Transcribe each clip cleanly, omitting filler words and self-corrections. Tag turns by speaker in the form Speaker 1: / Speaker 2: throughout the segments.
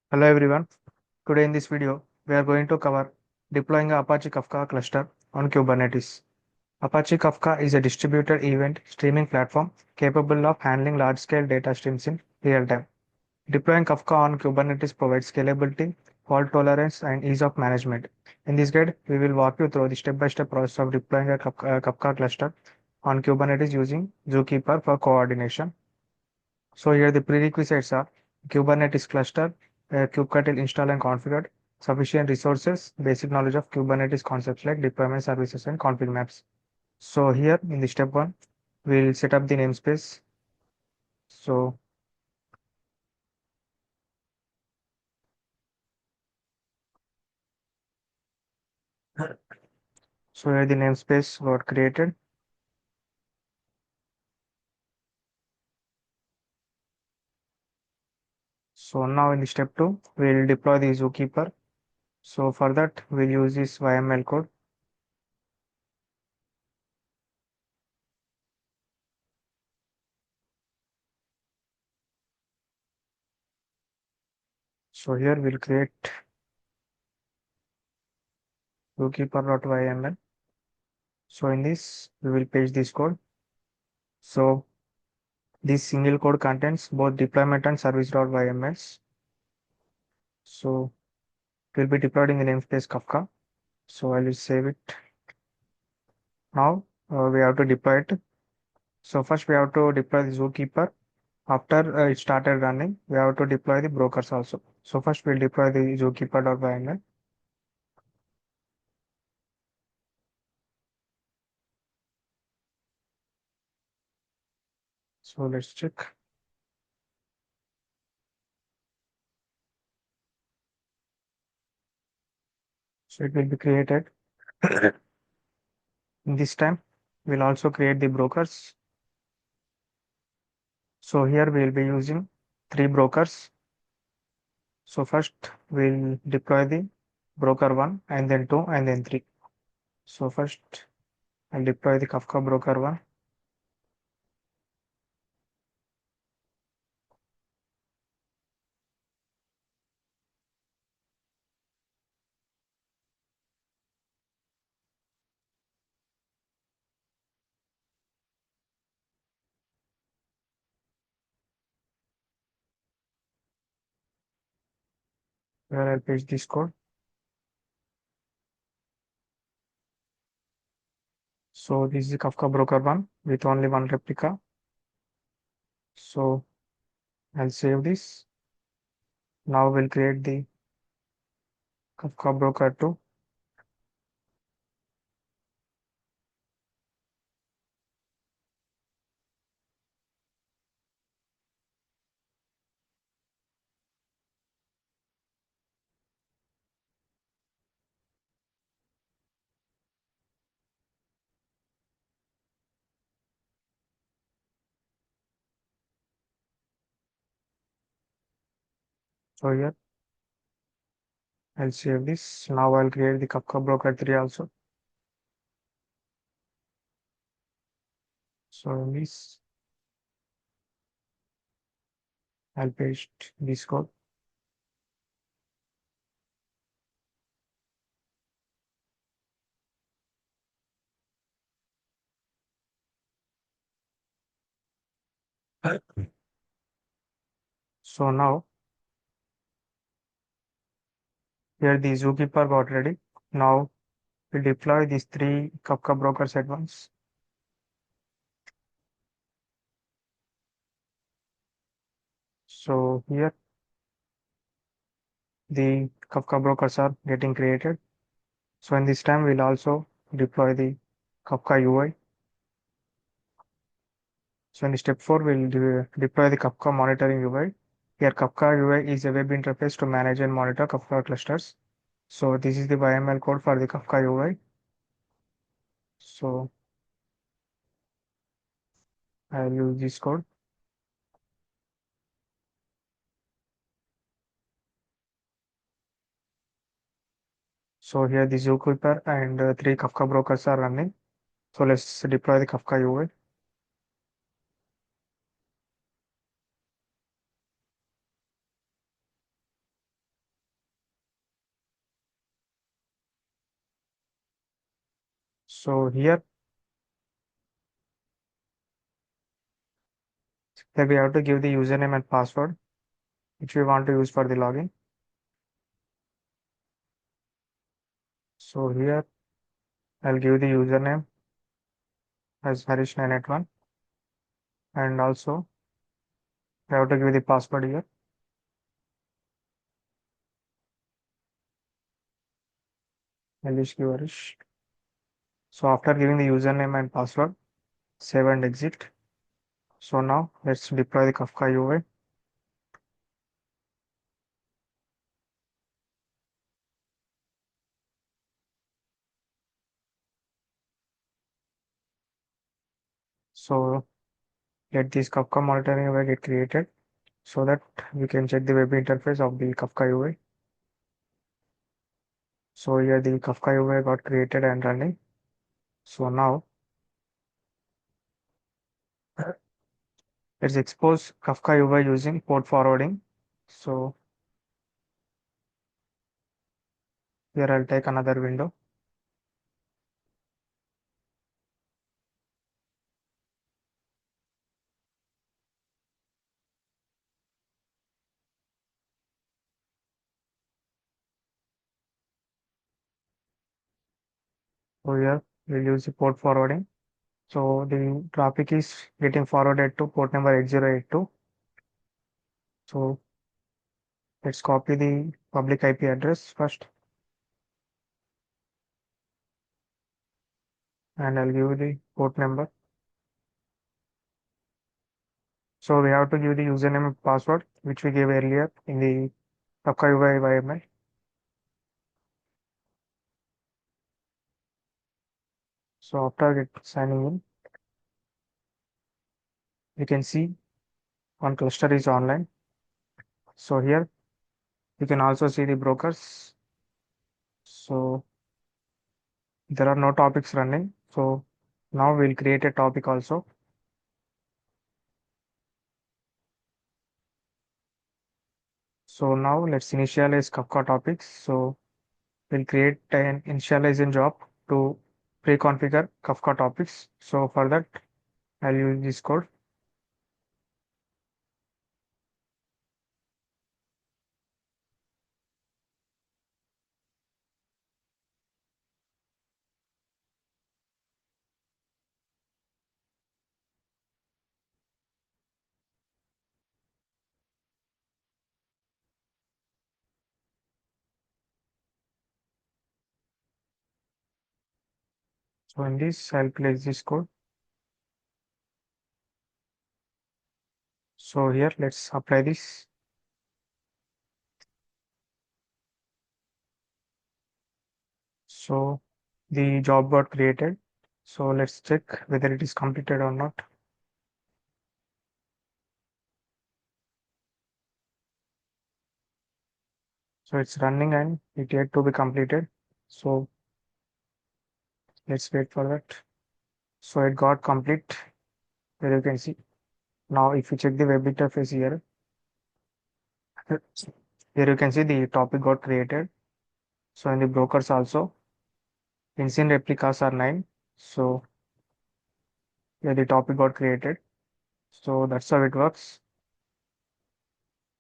Speaker 1: Hello everyone. Today in this video, we are going to cover deploying a Apache Kafka cluster on Kubernetes. Apache Kafka is a distributed event streaming platform capable of handling large-scale data streams in real time. Deploying Kafka on Kubernetes provides scalability, fault tolerance, and ease of management. In this guide, we will walk you through the step-by-step process of deploying a Kafka cluster on Kubernetes using Zookeeper for coordination. So here the prerequisites are Kubernetes cluster, kubectl install and configured, sufficient resources, basic knowledge of Kubernetes concepts like deployment services and config maps. So here in the step one, we'll set up the namespace. So so here the namespace got created. So now in the step two, we'll deploy the Zookeeper. So for that, we'll use this YML code. So here we'll create zookeeper.yml. So in this, we will paste this code. So this single code contains both deployment and service.ymls. So it will be deployed in the namespace Kafka. So I will save it. Now we have to deploy it. So first we have to deploy the Zookeeper. After it started running, we have to deploy the brokers also. So first we'll deploy the zookeeper.yml. So let's check. So it will be created. In this time, we'll also create the brokers. So here we'll be using 3 brokers. So first we'll deploy the broker 1 and then 2 and then 3. So first I'll deploy the Kafka broker 1. Where I'll paste this code. So this is the Kafka broker 1 with only one replica. So I'll save this. Now we'll create the Kafka broker 2. So here I'll save this. Now I'll create the Kafka broker 3 also. So in this I'll paste this code. So now here the Zookeeper got ready. Now we deploy these 3 Kafka brokers at once. So here the Kafka brokers are getting created. So in this time we'll also deploy the Kafka UI. So in step 4 we'll deploy the Kafka monitoring UI. Here Kafka UI is a web interface to manage and monitor Kafka clusters. So this is the YML code for the Kafka UI. So I'll use this code. So here the Zookeeper and 3 Kafka brokers are running. So let's deploy the Kafka UI. So here we have to give the username and password which we want to use for the login. So here I'll give the username as Harish981 and also I have to give the password here. I'll just give Harish. So after giving the username and password, save and exit. So now let's deploy the Kafka UI. So let this Kafka monitoring UI get created so that we can check the web interface of the Kafka UI. So here the Kafka UI got created and running. So now let's expose Kafka UI using port forwarding. So here I'll take another window. So here we'll use the port forwarding. So the traffic is getting forwarded to port number 8082. So let's copy the public IP address first and I'll give the port number. So we have to give the username and password which we gave earlier in the Kafka UI environment. So after signing in, we can see one cluster is online. So here you can also see the brokers. So there are no topics running. So now we'll create a topic also. So now let's initialize Kafka topics. So we'll create an initialization job to pre-configure Kafka topics. So for that, I'll use this code. So in this, I'll place this code. So here, let's apply this. So the job got created. So let's check whether it is completed or not. So it's running and it yet to be completed. So let's wait for that. So it got complete. Here you can see. Now if you check the web interface here, here you can see the topic got created. So in the brokers also, instant replicas are 9. So here the topic got created. So that's how it works.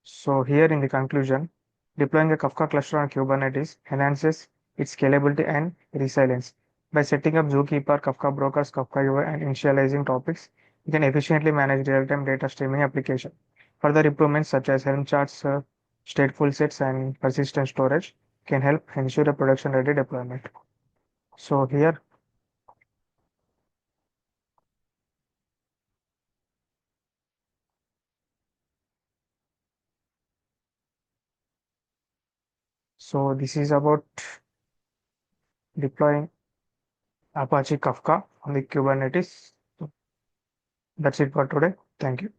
Speaker 1: So here in the conclusion, deploying a Kafka cluster on Kubernetes enhances its scalability and resilience. By setting up Zookeeper, Kafka brokers, Kafka UI, and initializing topics, you can efficiently manage real-time data streaming application. Further improvements such as Helm charts, stateful sets, and persistent storage can help ensure a production-ready deployment. So here, so this is about deploying Apache Kafka on the Kubernetes. So that's it for today. Thank you.